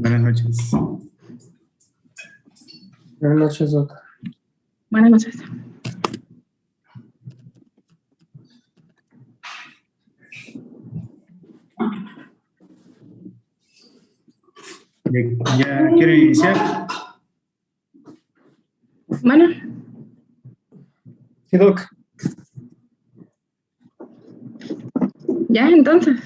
Buenas noches. Buenas noches, Doc. Buenas noches. ¿Ya quieren iniciar? Bueno, Sí, Doc. ya entonces.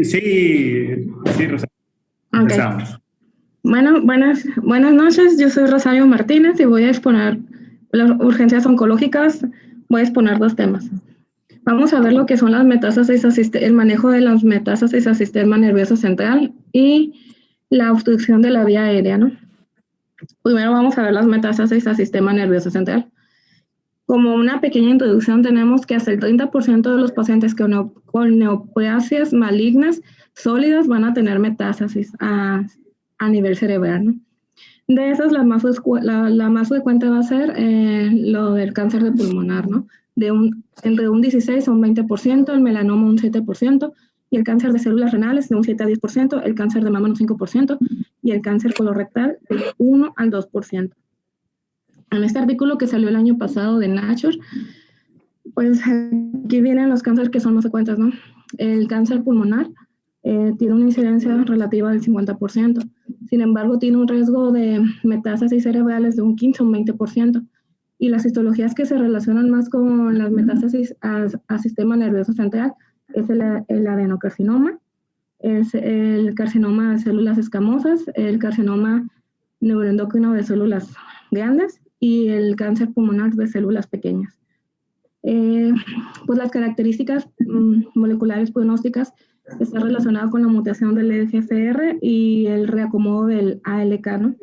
Sí, Rosario. Ok. Empezamos. Bueno, buenas noches. Yo soy Rosario Martínez y voy a exponer las urgencias oncológicas. Voy a exponer dos temas. Vamos a ver lo que son las metástasis, el manejo de las metástasis al sistema nervioso central y la obstrucción de la vía aérea, ¿no? Primero vamos a ver las metástasis al sistema nervioso central. Como una pequeña introducción, tenemos que hasta el 30% de los pacientes con neoplasias malignas sólidas van a tener metástasis a nivel cerebral, ¿no? De esas, la más frecuente va a ser lo del cáncer de pulmonar, ¿no? Entre un 16 a un 20%, el melanoma un 7%, y el cáncer de células renales de un 7 a 10%, el cáncer de mama un 5%, y el cáncer colorectal de 1 al 2%. En este artículo que salió el año pasado de Nature, pues aquí vienen los cánceres que son más frecuentes, ¿no? El cáncer pulmonar tiene una incidencia relativa del 50%. Sin embargo, tiene un riesgo de metástasis cerebrales de un 15 o un 20%. Y las histologías que se relacionan más con las metástasis al sistema nervioso central es el adenocarcinoma, es el carcinoma de células escamosas, el carcinoma neuroendocrino de células grandes y el cáncer pulmonar de células pequeñas. Pues las características moleculares pronósticas están relacionadas con la mutación del EGFR y el reacomodo del ALK, ¿no?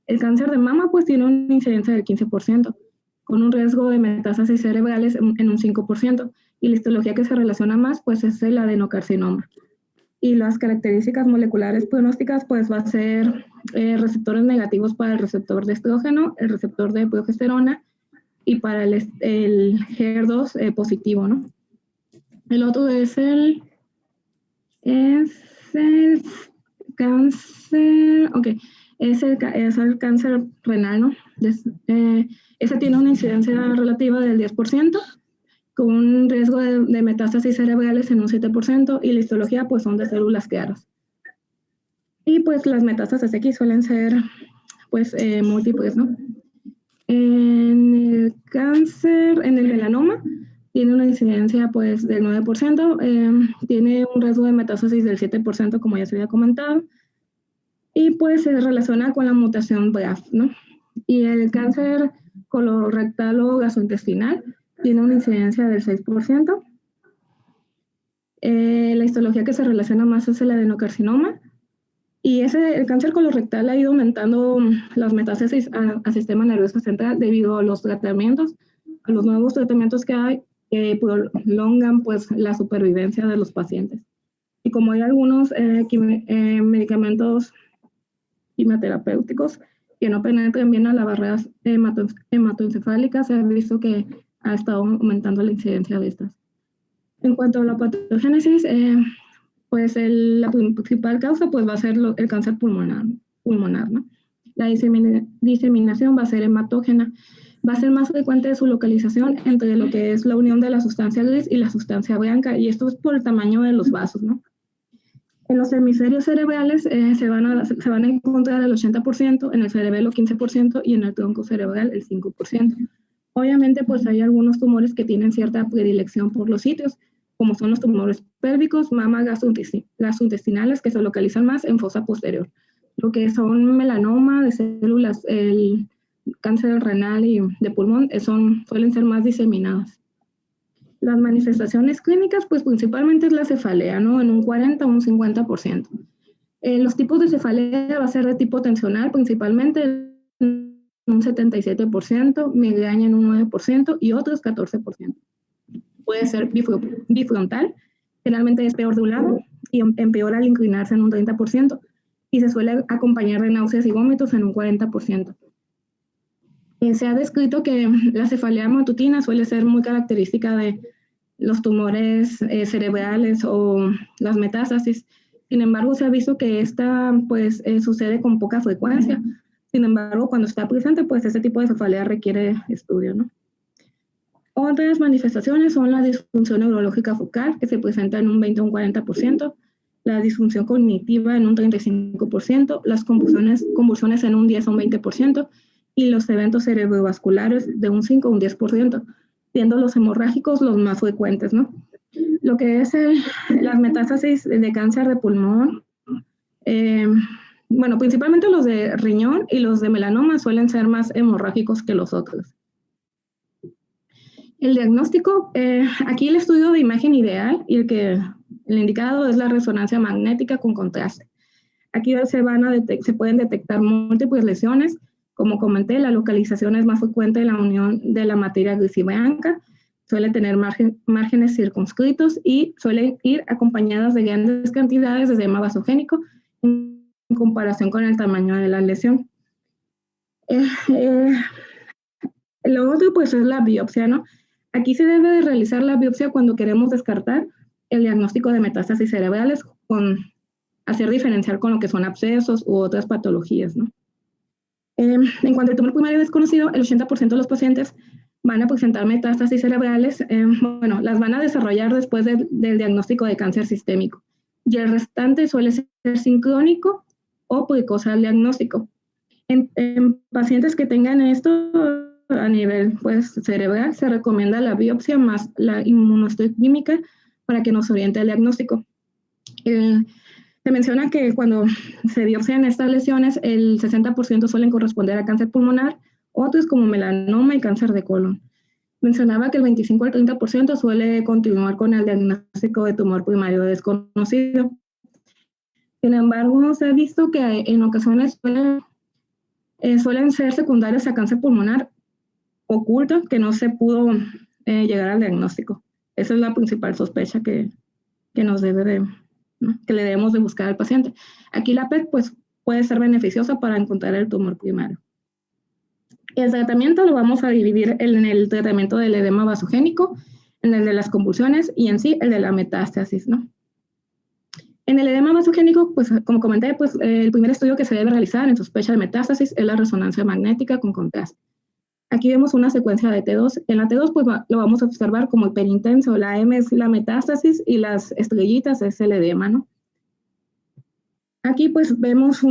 El cáncer de mama pues tiene una incidencia del 15%, con un riesgo de metástasis cerebrales en un 5%, y la histología que se relaciona más pues es el adenocarcinoma. Y las características moleculares pronósticas pues va a ser receptores negativos para el receptor de estrógeno, el receptor de progesterona y para el HER2 positivo, ¿no? El otro es el cáncer, ok, es el cáncer renal, ¿no? Ese tiene una incidencia relativa del 10%, con un riesgo de metástasis cerebrales en un 7%, y la histología pues son de células claras. Y pues las metástasis aquí suelen ser pues múltiples, ¿no? En el cáncer, en el melanoma, tiene una incidencia pues del 9%, tiene un riesgo de metástasis del 7%, como ya se había comentado, y pues se relaciona con la mutación BRAF, ¿no? Y el cáncer colorectal o gastrointestinal tiene una incidencia del 6%. La histología que se relaciona más es el adenocarcinoma, y el cáncer colorectal ha ido aumentando las metástasis al sistema nervioso central debido a los tratamientos, a los nuevos tratamientos que hay, que prolongan pues la supervivencia de los pacientes. Y como hay algunos medicamentos quimioterapéuticos que no penetran bien a la barrera hematoencefálica, se ha visto que ha estado aumentando la incidencia de estas. En cuanto a la patogénesis, pues la principal causa pues va a ser el cáncer pulmonar, ¿no? La diseminación va a ser hematógena. Va a ser más frecuente su localización entre lo que es la unión de la sustancia gris y la sustancia blanca, y esto es por el tamaño de los vasos, ¿no? En los hemisferios cerebrales se van a encontrar el 80%, en el cerebelo 15% y en el tronco cerebral el 5%. Obviamente, pues hay algunos tumores que tienen cierta predilección por los sitios, como son los tumores pélvicos, mama, gastrointestinales, que se localizan más en fosa posterior. Lo que son melanoma de células, el cáncer renal y de pulmón, suelen ser más diseminadas. Las manifestaciones clínicas, pues principalmente es la cefalea, ¿no? En un 40 o un 50%. Los tipos de cefalea va a ser de tipo tensional, principalmente en un 77%, migraña en un 9% y otros 14%. Puede ser bifrontal, generalmente es peor de un lado y empeora al inclinarse en un 30%, y se suele acompañar de náuseas y vómitos en un 40%. Se ha descrito que la cefalea matutina suele ser muy característica de los tumores cerebrales o las metástasis. Sin embargo, se ha visto que esta pues sucede con poca frecuencia. Sin embargo, cuando está presente, pues este tipo de cefalea requiere estudio, ¿no? Otras manifestaciones son la disfunción neurológica focal, que se presenta en un 20 o un 40%, la disfunción cognitiva en un 35%, las convulsiones en un 10 o un 20%, y los eventos cerebrovasculares de un 5 o un 10%, siendo los hemorrágicos los más frecuentes, ¿no? Lo que es las metástasis de cáncer de pulmón, bueno, principalmente los de riñón y los de melanoma suelen ser más hemorrágicos que los otros. El diagnóstico, aquí el estudio de imagen ideal y el indicado es la resonancia magnética con contraste. Aquí se pueden detectar múltiples lesiones. Como comenté, la localización es más frecuente en la unión de la materia gris y blanca, suele tener márgenes circunscritos y suelen ir acompañadas de grandes cantidades de edema vasogénico en comparación con el tamaño de la lesión. Lo otro pues es la biopsia, ¿no? Aquí se debe de realizar la biopsia cuando queremos descartar el diagnóstico de metástasis cerebrales hacer diferenciar con lo que son abscesos u otras patologías, ¿no? En cuanto al tumor primario desconocido, el 80% de los pacientes van a presentar metástasis cerebrales, bueno, las van a desarrollar después del diagnóstico de cáncer sistémico, y el restante suele ser sincrónico o precoz al diagnóstico. En pacientes que tengan esto a nivel pues, cerebral, se recomienda la biopsia más la inmunohistoquímica para que nos oriente al diagnóstico. Se menciona que cuando se biopsian estas lesiones, el 60% suelen corresponder a cáncer pulmonar, otros como melanoma y cáncer de colon. Mencionaba que el 25 al 30% suele continuar con el diagnóstico de tumor primario desconocido. Sin embargo, se ha visto que en ocasiones suelen ser secundarios a cáncer pulmonar oculto que no se pudo llegar al diagnóstico. Esa es la principal sospecha que nos debe de, ¿no? Que le debemos de buscar al paciente. Aquí la PET pues, puede ser beneficiosa para encontrar el tumor primario. El tratamiento lo vamos a dividir en el tratamiento del edema vasogénico, en el de las convulsiones y en sí el de la metástasis, ¿no? En el edema vasogénico, pues como comenté, pues el primer estudio que se debe realizar en sospecha de metástasis es la resonancia magnética con contraste. Aquí vemos una secuencia de T2. En la T2 pues lo vamos a observar como hiperintenso. La M es la metástasis y las estrellitas es el edema, ¿no? Aquí pues vemos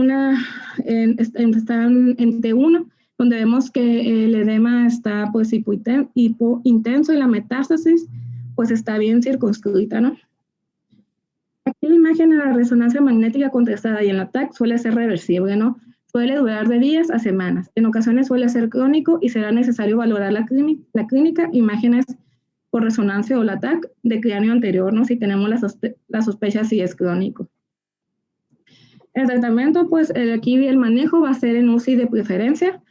están en T1, donde vemos que el edema está pues hipointenso y la metástasis pues está bien circunscrita, ¿no? Aquí la imagen de la resonancia magnética contrastada y en la TAC suele ser reversible, ¿no? Suele durar de días a semanas. En ocasiones suele ser crónico y será necesario valorar la clínica, imágenes por resonancia o la TAC de cráneo anterior, ¿no? Si tenemos la sospecha si es crónico. El tratamiento, pues aquí el manejo va a ser en UCI de preferencia.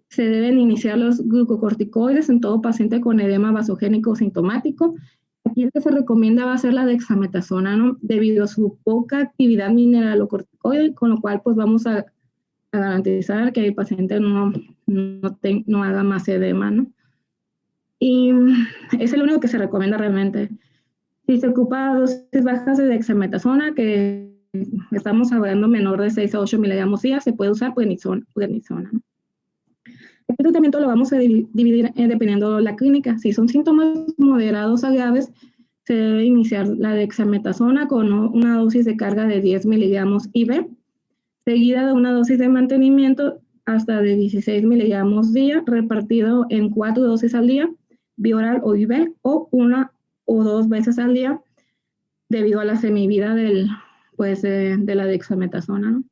Se deben iniciar los glucocorticoides en todo paciente con edema vasogénico sintomático. Aquí el que se recomienda va a ser la dexametasona, ¿no? Debido a su poca actividad mineralocorticoide, con lo cual pues vamos a garantizar que el paciente no haga más edema, ¿no? Y es el único que se recomienda realmente. Si se ocupa dosis bajas de dexametasona, que estamos hablando menor de 6 a 8 miligramos día, se puede usar prednisona, ¿no? El tratamiento lo vamos a dividir dependiendo de la clínica. Si son síntomas moderados a graves, se debe iniciar la dexametasona con una dosis de carga de 10 miligramos IV, seguida de una dosis de mantenimiento hasta de 16 miligramos día, repartido en 4 dosis al día, bioral o IV, o 1 o 2 veces al día, debido a la semivida de la dexametasona, ¿no?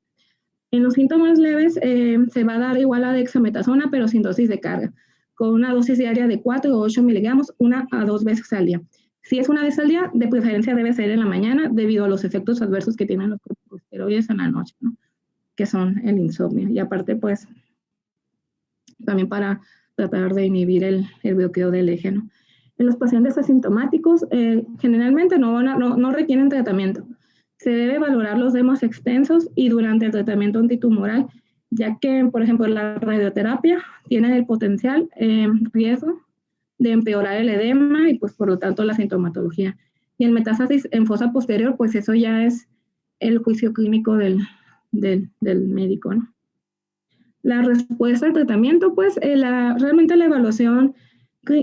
En los síntomas leves se va a dar igual a dexametasona, pero sin dosis de carga, con una dosis diaria de 4 o 8 miligramos, 1 a 2 veces al día. Si es una vez al día, de preferencia debe ser en la mañana, debido a los efectos adversos que tienen los corticosteroides en la noche, ¿no? Que son el insomnio. Y aparte, pues, también para tratar de inhibir el bloqueo del eje, ¿no? En los pacientes asintomáticos, generalmente no requieren tratamiento. Se debe valorar los demos extensos y durante el tratamiento antitumoral, ya que, por ejemplo, la radioterapia tiene el potencial riesgo de empeorar el edema y pues por lo tanto la sintomatología. Y el metástasis en fosa posterior, pues eso ya es el juicio clínico del médico, ¿no? La respuesta al tratamiento, pues realmente la evaluación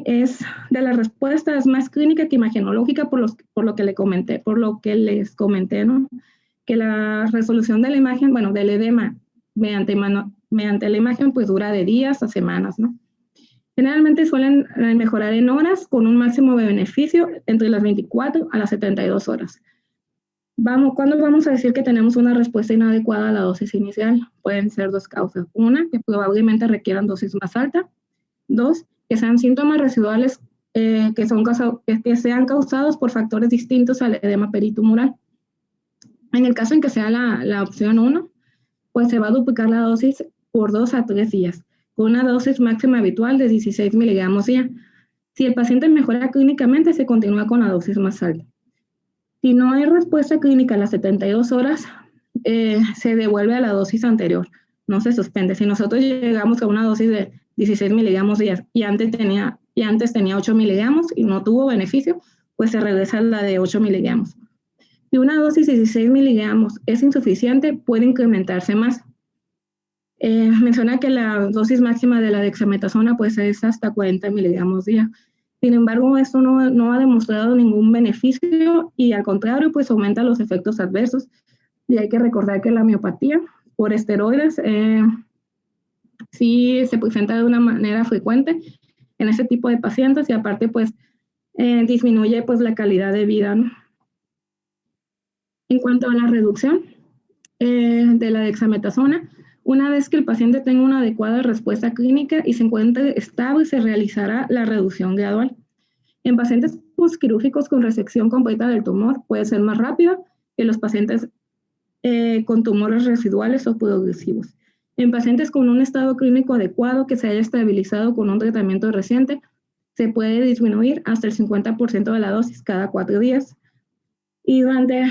es de la respuesta es más clínica que imagenológica por lo que les comenté, ¿no? Que la resolución de la imagen, bueno, del edema mediante la imagen, pues dura de días a semanas, ¿no? Generalmente suelen mejorar en horas con un máximo de beneficio entre las 24 a las 72 horas. ¿Cuándo vamos a decir que tenemos una respuesta inadecuada a la dosis inicial? Pueden ser dos causas. Una, que probablemente requieran dosis más alta. Dos, que sean síntomas residuales que sean causados por factores distintos al edema peritumoral. En el caso en que sea la opción 1, pues se va a duplicar la dosis por 2 a 3 días, con una dosis máxima habitual de 16 miligramos día. Si el paciente mejora clínicamente, se continúa con la dosis más alta. Si no hay respuesta clínica a las 72 horas, se devuelve a la dosis anterior, no se suspende. Si nosotros llegamos a una dosis de 16 miligramos día y antes tenía 8 miligramos y no tuvo beneficio, pues se regresa a la de 8 miligramos. Si una dosis de 16 miligramos es insuficiente, puede incrementarse más. Menciona que la dosis máxima de la dexametasona pues es hasta 40 miligramos día. Sin embargo, esto no ha demostrado ningún beneficio y al contrario, pues aumenta los efectos adversos. Y hay que recordar que la miopatía por esteroides sí se presenta de una manera frecuente en ese tipo de pacientes y aparte pues disminuye pues la calidad de vida, ¿no? En cuanto a la reducción de la dexametasona, una vez que el paciente tenga una adecuada respuesta clínica y se encuentre estable, se realizará la reducción gradual. En pacientes postquirúrgicos con resección completa del tumor puede ser más rápida que los pacientes con tumores residuales o progresivos. En pacientes con un estado clínico adecuado que se haya estabilizado con un tratamiento reciente, se puede disminuir hasta el 50% de la dosis cada 4 días. Y durante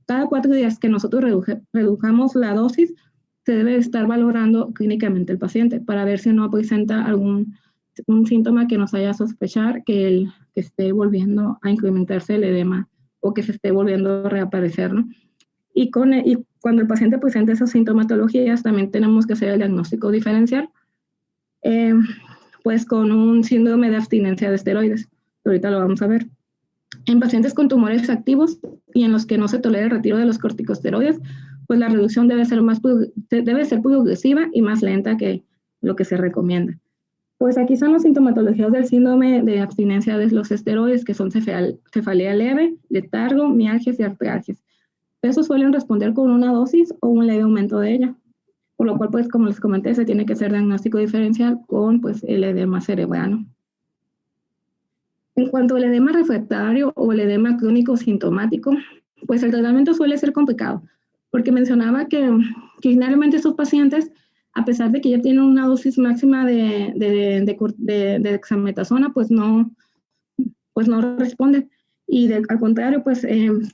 cada 4 días que nosotros redujamos la dosis, se debe estar valorando clínicamente el paciente para ver si no presenta un síntoma que nos haya sospechar que esté volviendo a incrementarse el edema o que se esté volviendo a reaparecer, ¿no? Y cuando el paciente presenta esas sintomatologías, también tenemos que hacer el diagnóstico diferencial, pues con un síndrome de abstinencia de esteroides. Ahorita lo vamos a ver. En pacientes con tumores activos y en los que no se tolera el retiro de los corticosteroides, pues la reducción debe ser progresiva y más lenta que lo que se recomienda. Pues aquí son las sintomatologías del síndrome de abstinencia de los esteroides, que son cefalea leve, letargo, mialgias y artralgias. Estos suelen responder con una dosis o un leve aumento de ella, por lo cual, pues, como les comenté, se tiene que hacer diagnóstico diferencial con, pues, el edema cerebrano. En cuanto al edema refractario o el edema crónico sintomático, pues el tratamiento suele ser complicado, porque mencionaba que generalmente estos pacientes, a pesar de que ya tienen una dosis máxima de dexametasona, pues no responden. Y al contrario, pues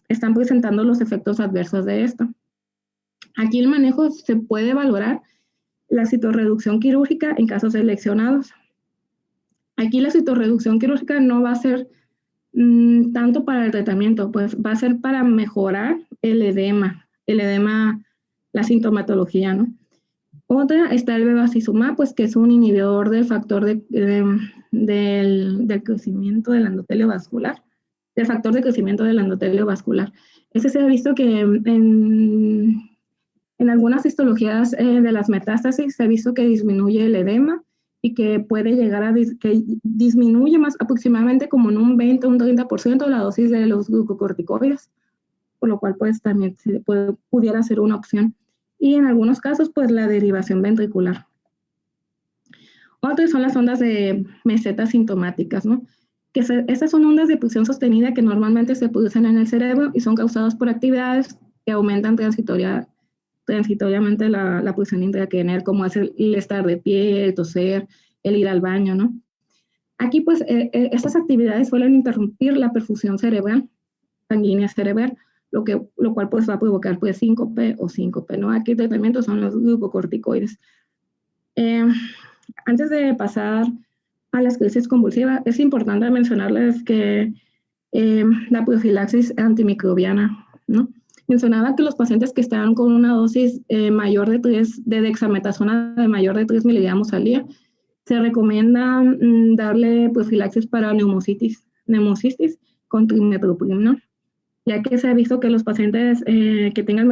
están presentando los efectos adversos de esto. Aquí el manejo se puede valorar la citorreducción quirúrgica en casos seleccionados. Aquí la citorreducción quirúrgica no va a ser tanto para el tratamiento, pues va a ser para mejorar el edema, la sintomatología, ¿no? Otra está el bevacizumab, pues que es un inhibidor del factor del crecimiento del endotelio vascular, del factor de crecimiento del endotelio vascular. Ese se ha visto que en algunas histologías de las metástasis se ha visto que disminuye el edema y que puede llegar que disminuye más aproximadamente como en un 20 o un 30% la dosis de los glucocorticoides, por lo cual pues también pudiera ser una opción. Y en algunos casos pues la derivación ventricular. Otras son las ondas de meseta sintomáticas, ¿no? Estas son ondas de pulsión sostenida que normalmente se producen en el cerebro y son causadas por actividades que aumentan transitoriamente la pulsión intracranial, como es el estar de pie, el toser, el ir al baño, ¿no? Aquí, pues, estas actividades suelen interrumpir la perfusión cerebral, sanguínea cerebral, lo cual, pues, va a provocar, pues, síncope o síncope, ¿no? Aquí el tratamiento son los glucocorticoides. Antes de pasar a las crisis convulsivas, es importante mencionarles que la profilaxis antimicrobiana, ¿no? Mencionaba que los pacientes que estaban con una dosis mayor de dexametasona de mayor de 3 miligramos al día, se recomienda darle profilaxis para neumocistis con trimethoprim, ¿no? Ya que se ha visto que los pacientes que tienen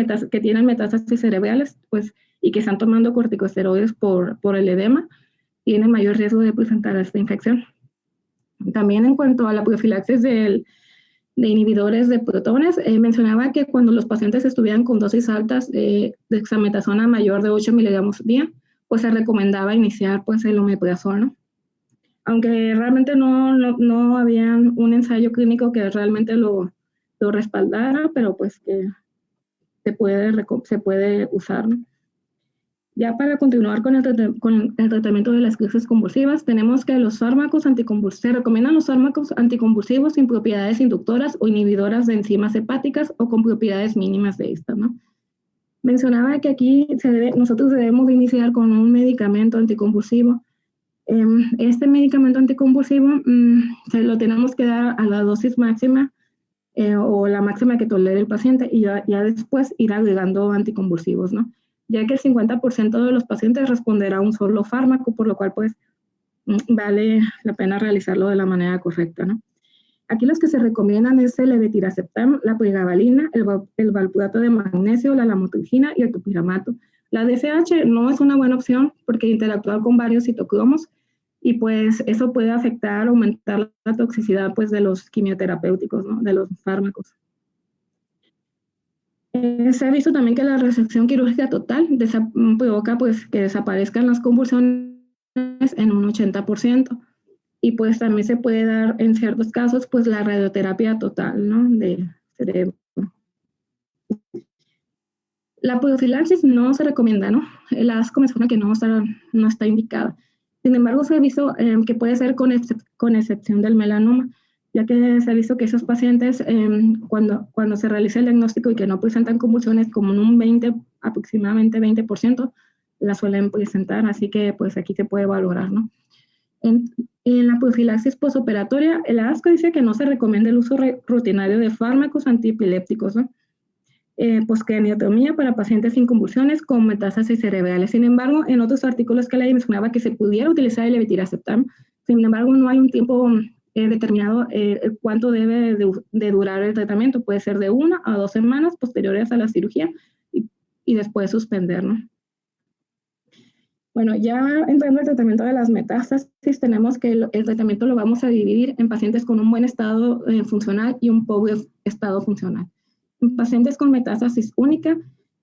metástasis cerebrales, pues, y que están tomando corticosteroides por el edema, tienen mayor riesgo de presentar esta infección. También en cuanto a la profilaxis de inhibidores de protones, mencionaba que cuando los pacientes estuvieran con dosis altas de dexametasona mayor de 8 miligramos al día, pues se recomendaba iniciar pues el omeprazol, ¿no? Aunque realmente no había un ensayo clínico que realmente lo respaldara, pero pues que se puede usar, ¿no? Ya para continuar con el tratamiento de las crisis convulsivas, tenemos que se recomiendan los fármacos anticonvulsivos sin propiedades inductoras o inhibidoras de enzimas hepáticas o con propiedades mínimas de estas, ¿no? Mencionaba que aquí nosotros debemos iniciar con un medicamento anticonvulsivo. Este medicamento anticonvulsivo se lo tenemos que dar a la dosis máxima o la máxima que tolere el paciente y ya después ir agregando anticonvulsivos, ¿no? Ya que el 50% de los pacientes responderá a un solo fármaco, por lo cual pues vale la pena realizarlo de la manera correcta, ¿no? Aquí los que se recomiendan es el levetiracetam, la pregabalina, el valproato de magnesio, la lamotrigina y el topiramato. La DSH no es una buena opción porque interactúa con varios citocromos y pues eso puede aumentar la toxicidad pues de los quimioterapéuticos, ¿no? De los fármacos. Se ha visto también que la resección quirúrgica total provoca pues que desaparezcan las convulsiones en un 80%. Y pues también se puede dar en ciertos casos pues la radioterapia total, ¿no? De cerebro. La profilaxis no se recomienda, ¿no? La ASCO menciona que no está indicada. Sin embargo, se ha visto que puede ser con excepción del melanoma, ya que se ha visto que esos pacientes cuando se realiza el diagnóstico y que no presentan convulsiones, como en un aproximadamente 20%, la suelen presentar, así que pues aquí se puede valorar, ¿no? En la profilaxis posoperatoria, el ASCO dice que no se recomienda el uso rutinario de fármacos antiepilépticos, ¿no? Poscraniotomía para pacientes sin convulsiones con metástasis cerebrales. Sin embargo, en otros artículos que leí mencionaba que se pudiera utilizar el levetiracetam. Sin embargo, no hay un tiempo determinado cuánto debe de durar el tratamiento. Puede ser de 1 a 2 semanas posteriores a la cirugía y después suspender, ¿no? Bueno, ya entrando al tratamiento de las metástasis, tenemos que el tratamiento lo vamos a dividir en pacientes con un buen estado funcional y un pobre estado funcional. En pacientes con metástasis única,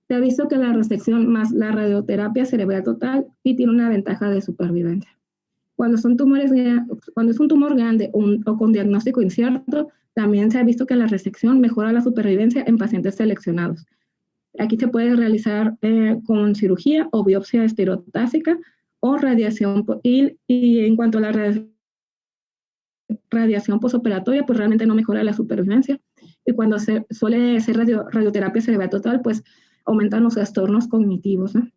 se ha visto que la resección más la radioterapia cerebral total sí tiene una ventaja de supervivencia. Cuando es un tumor grande o con diagnóstico incierto, también se ha visto que la resección mejora la supervivencia en pacientes seleccionados. Aquí se puede realizar con cirugía o biopsia estereotáxica o radiación. Y en cuanto a la radiación posoperatoria, pues realmente no mejora la supervivencia. Y cuando suele ser radioterapia cerebral total, pues aumentan los trastornos cognitivos, ¿no?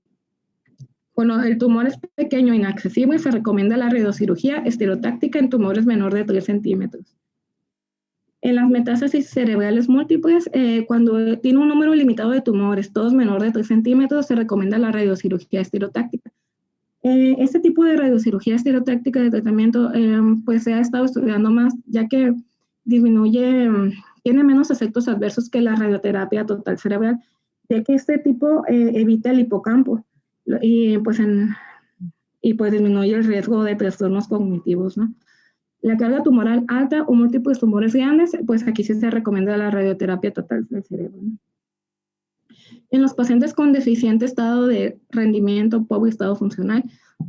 Cuando el tumor es pequeño e inaccesible, se recomienda la radiocirugía estereotáctica en tumores menor de 3 centímetros. En las metástasis cerebrales múltiples, cuando tiene un número limitado de tumores, todos menor de 3 centímetros, se recomienda la radiocirugía estereotáctica. Este tipo de radiocirugía estereotáctica de tratamiento pues se ha estado estudiando más, ya que tiene menos efectos adversos que la radioterapia total cerebral, ya que este tipo evita el hipocampo y pues disminuye el riesgo de trastornos cognitivos, ¿no? La carga tumoral alta o múltiples tumores grandes, pues aquí sí se recomienda la radioterapia total del cerebro, ¿no? En los pacientes con deficiente estado de rendimiento, pobre estado funcional,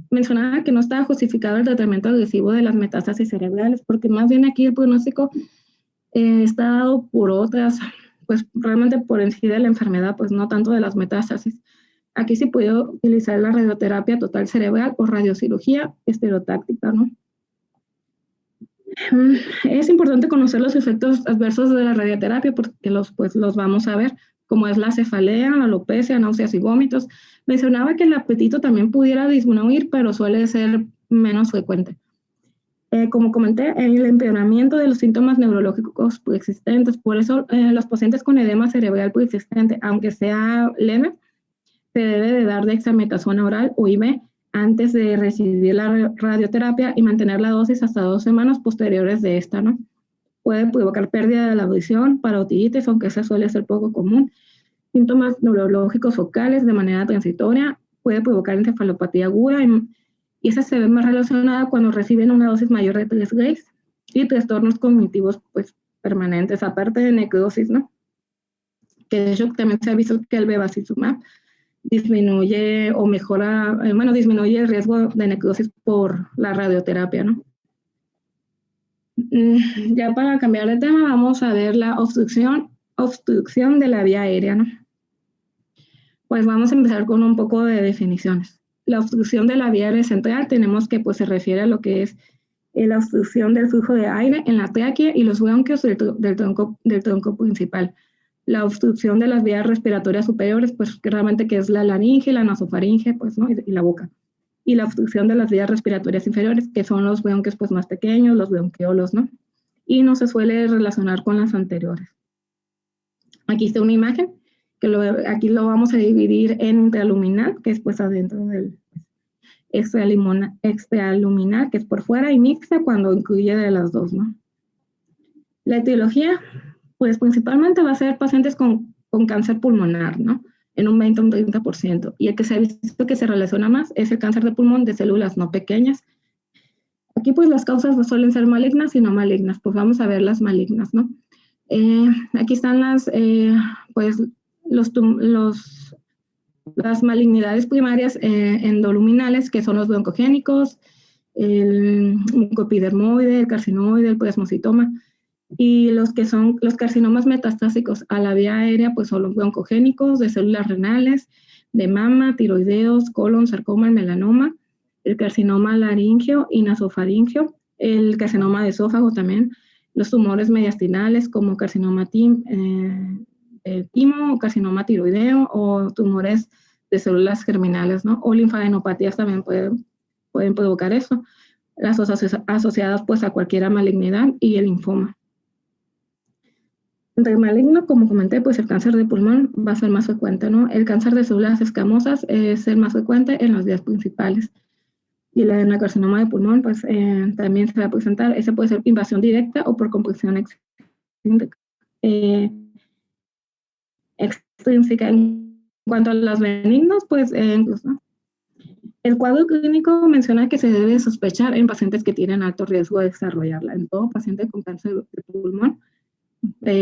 mencionaba que no estaba justificado el tratamiento agresivo de las metástasis cerebrales, porque más bien aquí el pronóstico está dado por otras, pues realmente por en sí de la enfermedad, pues no tanto de las metástasis. Aquí sí puede utilizar la radioterapia total cerebral o radiocirugía estereotáctica, ¿no? Es importante conocer los efectos adversos de la radioterapia porque los vamos a ver, como es la cefalea, la alopecia, náuseas y vómitos. Mencionaba que el apetito también pudiera disminuir, pero suele ser menos frecuente. Como comenté, el empeoramiento de los síntomas neurológicos preexistentes. Por eso, los pacientes con edema cerebral preexistente, aunque sea leve, se debe de dar dexametasona oral o IV antes de recibir la radioterapia y mantener la dosis hasta 2 semanas posteriores de esta, ¿no? Puede provocar pérdida de la audición, parotiditis, aunque esa suele ser poco común. Síntomas neurológicos focales de manera transitoria, puede provocar encefalopatía aguda y esa se ve más relacionada cuando reciben una dosis mayor de 3 Grays y trastornos cognitivos pues, permanentes, aparte de necrosis, ¿no? Que de hecho también se ha visto que el bevacizumab disminuye o mejora, disminuye el riesgo de necrosis por la radioterapia, ¿no? Ya para cambiar de tema, vamos a ver la obstrucción de la vía aérea, ¿no? Pues vamos a empezar con un poco de definiciones. La obstrucción de la vía aérea central tenemos que pues se refiere a lo que es la obstrucción del flujo de aire en la tráquea y los bronquios del tronco principal. La obstrucción de las vías respiratorias superiores, pues realmente que es la laringe, la nasofaringe, pues, ¿no? Y la boca. Y la obstrucción de las vías respiratorias inferiores, que son los bronquios pues más pequeños, los bronquiolos, ¿no? Y no se suele relacionar con las anteriores. Aquí está una imagen, aquí lo vamos a dividir en intraluminal, que es pues adentro del extraluminal, que es por fuera, y mixta cuando incluye de las dos, ¿no? La etiología, pues principalmente va a ser pacientes con cáncer pulmonar, ¿no? En un 20 o un 30%. Y el que se ha visto que se relaciona más es el cáncer de pulmón de células no pequeñas. Aquí pues las causas no suelen ser malignas y no malignas, pues vamos a ver las malignas, ¿no? Aquí están las malignidades primarias endoluminales, que son los broncogénicos, el mucoepidermoide, el carcinoide, el plasmocitoma. Y los que son los carcinomas metastásicos a la vía aérea, pues son los broncogénicos de células renales, de mama, tiroideos, colon, sarcoma, el melanoma, el carcinoma laringio y nasofaringio, el carcinoma de esófago también, los tumores mediastinales como carcinoma timo o carcinoma tiroideo o tumores de células germinales, ¿no? O linfadenopatías también pueden provocar eso, las asociadas pues a cualquier malignidad y el linfoma. Entre el maligno, como comenté, pues el cáncer de pulmón va a ser más frecuente, ¿no? El cáncer de células escamosas es el más frecuente en las vías principales. Y el adenocarcinoma de pulmón, pues también se va a presentar. Ese puede ser invasión directa o por compresión extrínseca. En cuanto a los benignos, pues ¿no? El cuadro clínico menciona que se debe sospechar en pacientes que tienen alto riesgo de desarrollarla. En todo paciente con cáncer de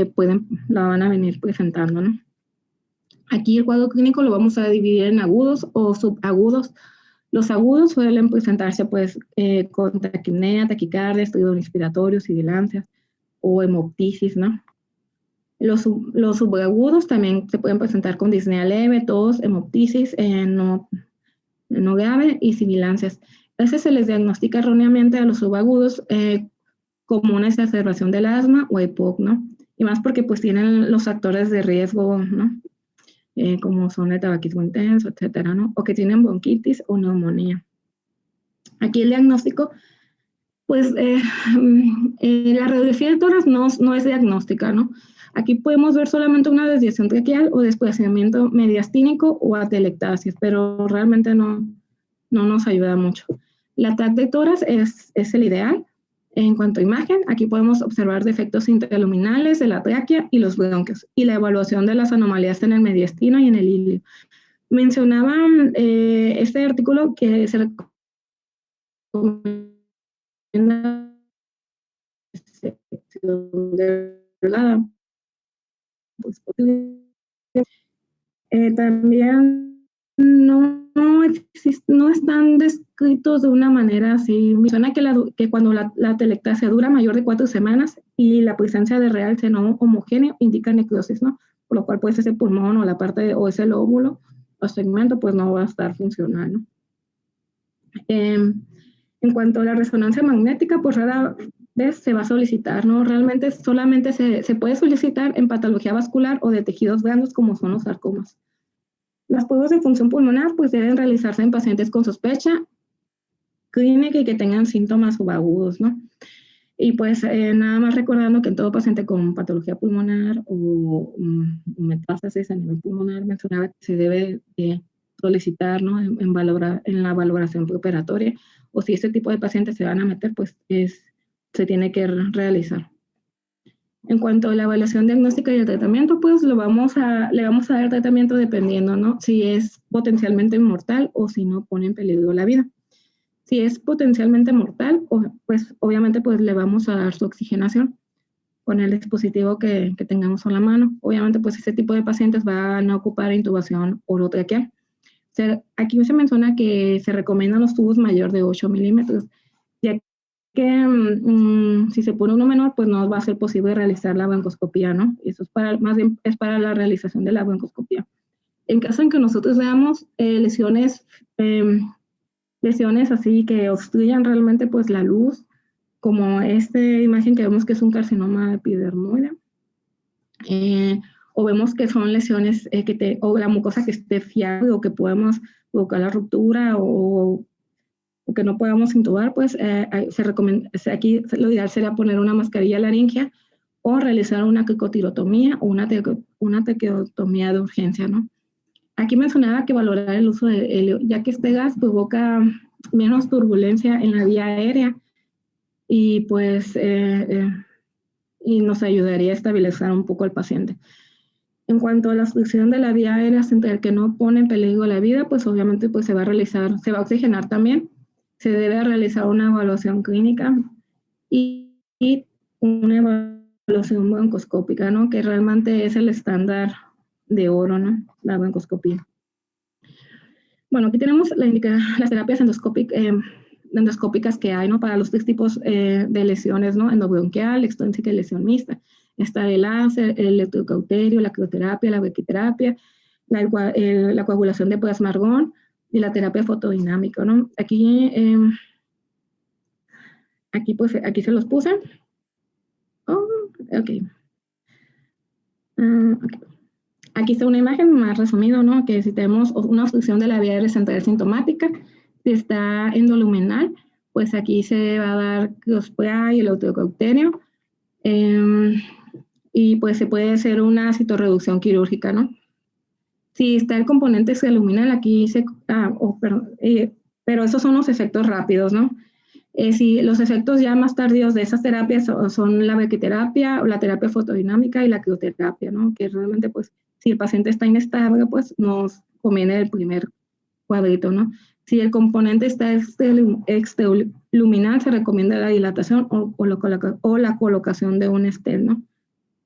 pulmón la van a venir presentando, ¿no? Aquí el cuadro clínico lo vamos a dividir en agudos o subagudos. Los agudos suelen presentarse pues con taquipnea, taquicardia, estudios inspiratorios, sibilancias o hemoptisis, ¿no? Los subagudos también se pueden presentar con disnea leve, tos, hemoptisis, no grave y sibilancias. A veces se les diagnostica erróneamente a los subagudos como una exacerbación del asma o EPOC, ¿no? Y más porque pues tienen los factores de riesgo, ¿no? Como son el tabaquismo intenso, etcétera, ¿no? O que tienen bronquitis o neumonía. Aquí el diagnóstico, pues la radiografía de tórax no es diagnóstica, ¿no? Aquí podemos ver solamente una desviación traqueal o desplazamiento mediastínico o atelectasias, pero realmente no nos ayuda mucho. La TAC de tórax es el ideal. En cuanto a imagen, aquí podemos observar defectos intraluminales de la tráquea y los bronquios y la evaluación de las anomalías en el mediastino y en el ilio. Mencionaban este artículo que se recomienda también no están descritos de una manera así. Menciona que cuando la atelectasia dura mayor de 4 semanas y la presencia de realce no homogéneo indica necrosis, ¿no? Por lo cual pues ese pulmón o la parte o ese lóbulo o segmento pues no va a estar funcional, ¿no? En cuanto a la resonancia magnética, pues rara vez se va a solicitar, ¿no? Realmente solamente se puede solicitar en patología vascular o de tejidos blandos como son los sarcomas. Las pruebas de función pulmonar pues deben realizarse en pacientes con sospecha clínica y que tengan síntomas subagudos, ¿no? Y pues nada más recordando que en todo paciente con patología pulmonar o metástasis a nivel pulmonar mencionaba que se debe solicitar, ¿no? En la valoración preoperatoria, o si este tipo de pacientes se van a meter, pues se tiene que realizar. En cuanto a la evaluación diagnóstica y el tratamiento, pues le vamos a dar tratamiento dependiendo, ¿no? Si es potencialmente mortal o si no pone en peligro la vida. Si es potencialmente mortal, pues obviamente pues le vamos a dar su oxigenación con el dispositivo que tengamos a la mano. Obviamente pues ese tipo de pacientes van a ocupar intubación orotraqueal. Aquí se menciona que se recomiendan los tubos mayor de 8 milímetros, ya que si se pone uno menor, pues no va a ser posible realizar la broncoscopía, ¿no? Eso es más bien es para la realización de la broncoscopía. En caso en que nosotros veamos lesiones así que obstruyan realmente pues la luz, como esta imagen que vemos que es un carcinoma epidermoide, o vemos que son lesiones o la mucosa que esté fiable o que podemos provocar la ruptura o que no podamos intubar, pues aquí lo ideal sería poner una mascarilla laringea o realizar una cricotirotomía o una traqueotomía de urgencia, ¿no? Aquí mencionaba que valorar el uso de helio, ya que este gas provoca menos turbulencia en la vía aérea y pues y nos ayudaría a estabilizar un poco al paciente. En cuanto a la obstrucción de la vía aérea central que no pone en peligro la vida, pues obviamente pues se va a oxigenar también, se debe realizar una evaluación clínica y una evaluación broncoscópica, ¿no? Que realmente es el estándar de oro, ¿no? La broncoscopía. Bueno, aquí tenemos las terapias endoscópicas que hay, ¿no? Para los tres tipos de lesiones, ¿no? Endobronquial, extrínseca y lesión mixta. Está el láser, el electrocauterio, la crioterapia, la braquiterapia, la coagulación de plasma-argón y la terapia fotodinámica, ¿no? Aquí se los puse. Oh, ok. Okay. Aquí está una imagen más resumido, ¿no? Que si tenemos una obstrucción de la vía aérea central sintomática, si está endoluminal, pues aquí se va a dar criospray y el electrocauterio. Y pues se puede hacer una citorreducción quirúrgica, ¿no? Si está el componente celuminal, aquí pero esos son los efectos rápidos, ¿no? Si los efectos ya más tardíos de esas terapias son la braquiterapia o la terapia fotodinámica y la crioterapia, ¿no? Que realmente, pues, si el paciente está inestable, pues nos conviene el primer cuadrito, ¿no? Si el componente está extraluminal, se recomienda la dilatación o la colocación de un stent, ¿no?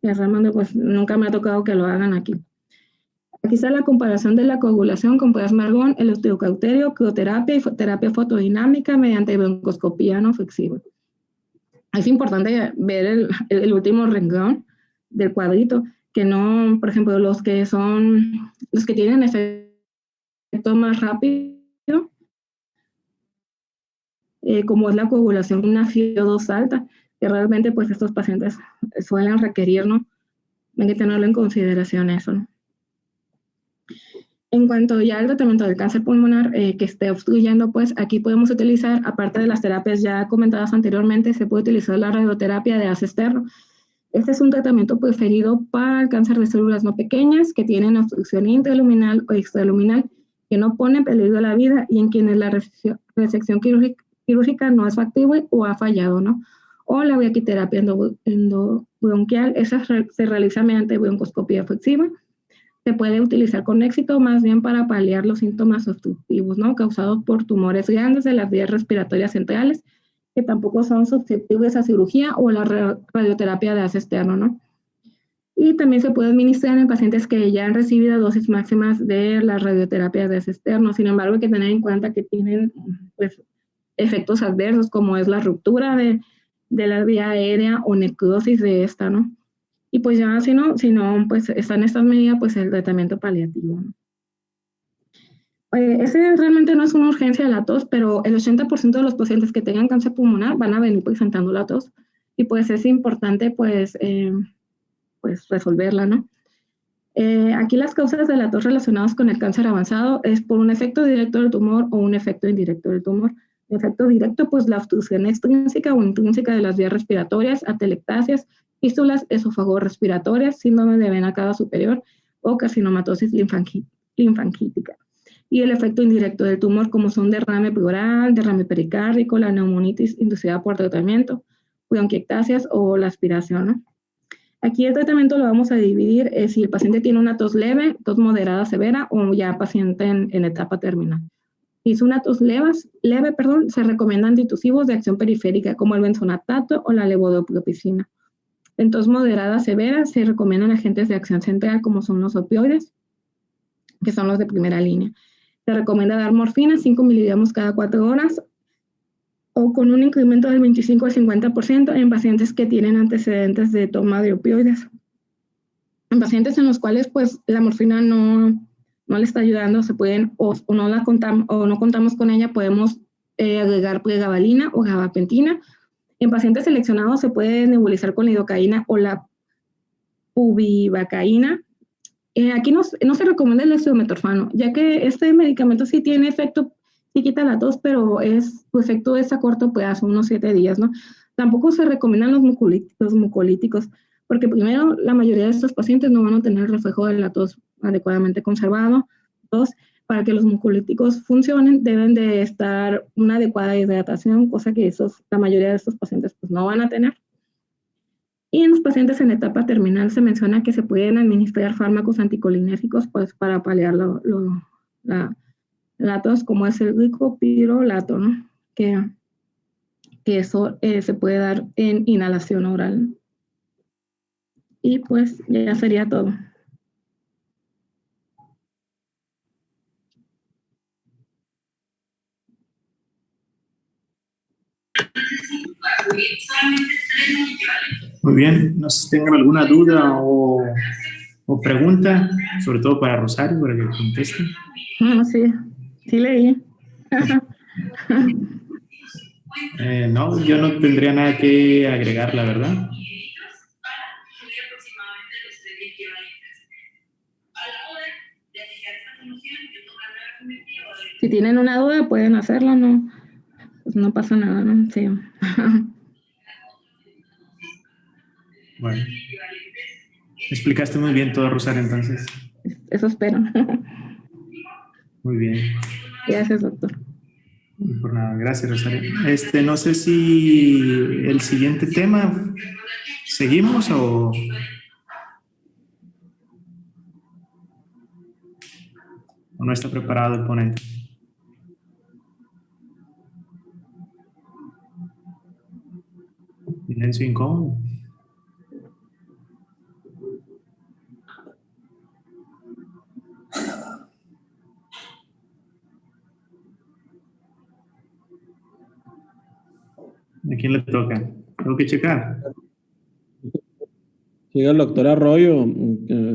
Que realmente, pues, nunca me ha tocado que lo hagan aquí. Aquí está la comparación de la coagulación con plasma-argón, el electrocauterio, crioterapia y terapia fotodinámica mediante broncoscopía no flexible. Es importante ver el último renglón del cuadrito, que no, por ejemplo, los que tienen efecto más rápido, como es la coagulación con una FiO2 alta, que realmente pues estos pacientes suelen requerir, ¿no? Hay que tenerlo en consideración eso, ¿no? En cuanto ya al tratamiento del cáncer pulmonar que esté obstruyendo, pues aquí podemos utilizar, aparte de las terapias ya comentadas anteriormente, se puede utilizar la radioterapia de gas externo. Este es un tratamiento preferido para el cáncer de células no pequeñas que tienen obstrucción intraluminal o extraluminal, que no pone en peligro la vida y en quienes la resección quirúrgica no es factible o ha fallado, ¿no? O la braquiterapia endobronquial, esa se realiza mediante broncoscopía flexible. Se puede utilizar con éxito más bien para paliar los síntomas obstructivos, ¿no? Causados por tumores grandes de las vías respiratorias centrales, que tampoco son susceptibles a cirugía o la radioterapia de gas externo, ¿no? Y también se puede administrar en pacientes que ya han recibido dosis máximas de la radioterapia de gas externo. Sin embargo, hay que tener en cuenta que tienen pues, efectos adversos, como es la ruptura de la vía aérea o necrosis de esta, ¿no? Y pues ya si no, pues están estas medidas, pues el tratamiento paliativo, ¿no? Ese realmente no es una urgencia de la tos, pero el 80% de los pacientes que tengan cáncer pulmonar van a venir presentando la tos y pues es importante pues resolverla, ¿no? Aquí las causas de la tos relacionadas con el cáncer avanzado es por un efecto directo del tumor o un efecto indirecto del tumor. Efecto directo, pues la obstrucción extrínseca o intrínseca de las vías respiratorias, atelectasias, fístulas esofagorrespiratorias, síndrome de vena cava superior o carcinomatosis linfangítica. Y el efecto indirecto del tumor, como son derrame pleural, derrame pericárdico, la neumonitis inducida por tratamiento, bronquiectasias o la aspiración, ¿no? Aquí el tratamiento lo vamos a dividir si el paciente tiene una tos leve, tos moderada severa o ya paciente en etapa terminal. Si es una tos leve, se recomiendan antitusivos de acción periférica como el benzonatato o la levodopropicina. En tos moderada severa se recomiendan agentes de acción central como son los opioides, que son los de primera línea. Se recomienda dar morfina 5 miligramos cada 4 horas o con un incremento del 25 al 50% en pacientes que tienen antecedentes de toma de opioides. En pacientes en los cuales pues la morfina no le está ayudando, se pueden o no contamos con ella, podemos agregar pregabalina o gabapentina. En pacientes seleccionados se puede nebulizar con lidocaína o la bupivacaína. Aquí no se recomienda el dextrometorfano, ya que este medicamento sí tiene efecto, sí quita la tos, pero su efecto es a corto plazo, unos 7 días, ¿no? Tampoco se recomiendan los mucolíticos, porque primero, la mayoría de estos pacientes no van a tener el reflejo de la tos adecuadamente conservado. Dos, para que los mucolíticos funcionen, deben de estar una adecuada hidratación, cosa que la mayoría de estos pacientes pues, no van a tener. Y en los pacientes en etapa terminal se menciona que se pueden administrar fármacos anticolinérgicos pues, para paliar la tos, como es el ricopirolato, ¿no? Que eso se puede dar en inhalación oral. Y pues ya sería todo. Muy bien, no sé si tengan alguna duda o pregunta, sobre todo para Rosario, para que conteste. Sí leí. No, yo no tendría nada que agregar, la verdad. Si tienen una duda, pueden hacerla, ¿no? Pues no pasa nada, ¿no? Sí. Bueno. Explicaste muy bien todo, Rosario, entonces. Eso espero. Muy bien. Gracias, doctor. No por nada, gracias, Rosario. No sé si el siguiente tema, ¿seguimos o no está preparado el ponente? Silencio incómodo. ¿A quién le toca? Tengo que checar. Sigue el doctor Arroyo,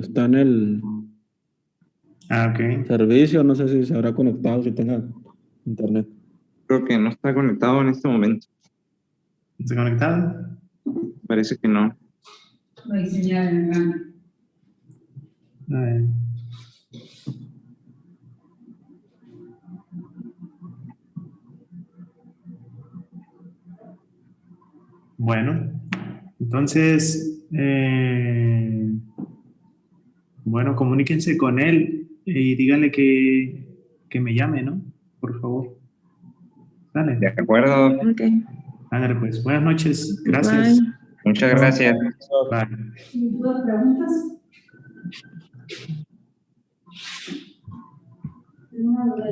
está en el Ok. servicio, no sé si se habrá conectado, si tenga internet. Creo que no está conectado en este momento. ¿Está conectado? Parece que no. No hay señal en el rango. A ver. Bueno, entonces, bueno, comuníquense con él y díganle que me llame, ¿no? Por favor. Dale. De acuerdo. Ok. Ándale, pues. Buenas noches. Gracias. Bye. Muchas gracias. Bye. ¿Dudas, preguntas? Tengo una duda,